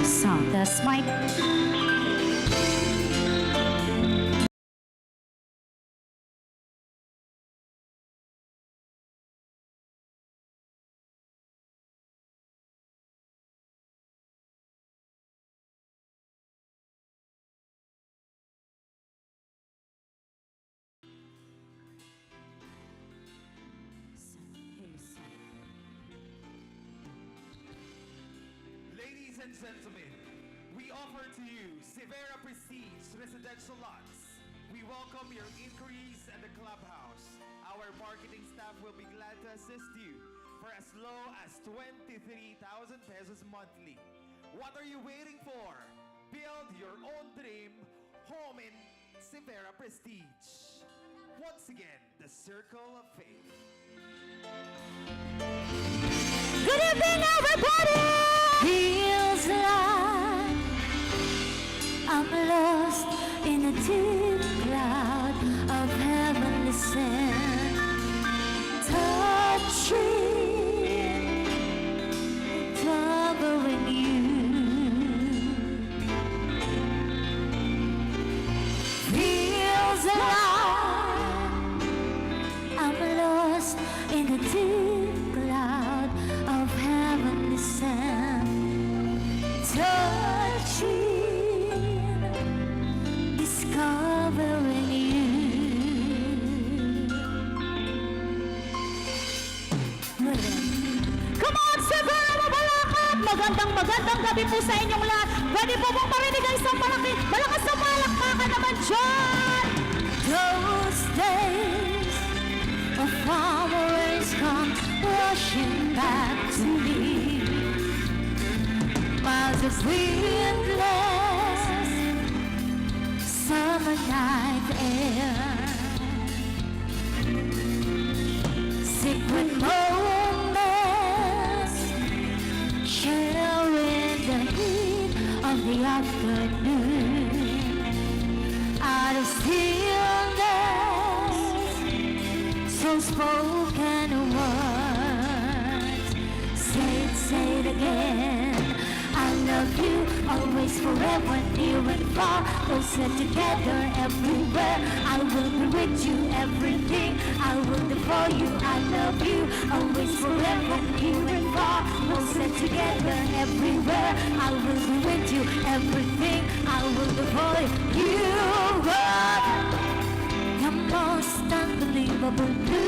song. That's my Ladies and gentlemen, we offer to you Severa Prestige Residential Lots. We welcome your inquiries at the clubhouse. Our marketing staff will be glad to assist you for as low as 23,000 pesos monthly. What are you waiting for? Build your own dream home in Severa Prestige. Once again, the Circle of Faith. good evening, everybody. Feels like I'm lost in a deep cloud of heavenly sand, touching, covering you. Feels like I'm lost in a deep cloud of heavenly sand, touching, discovering you. Come on, Severa Mabalacat! Magandang gabi po sa inyong lahat. Pwede po pong marinig ang isang malakas na palakpakan naman dyan. Those days of flowers come rushing back to me. Miles of windless summer night air, secret moments, sharing the heat of the afternoon. Out of stillness, so spoken words, say it again. I love you, always, forever, near and far, closer together, everywhere. I will be with you, everything I will do for you. I love you, always, forever, near and far, closer together, everywhere. I will be with you, everything I will do for you. You are the most unbelievable blue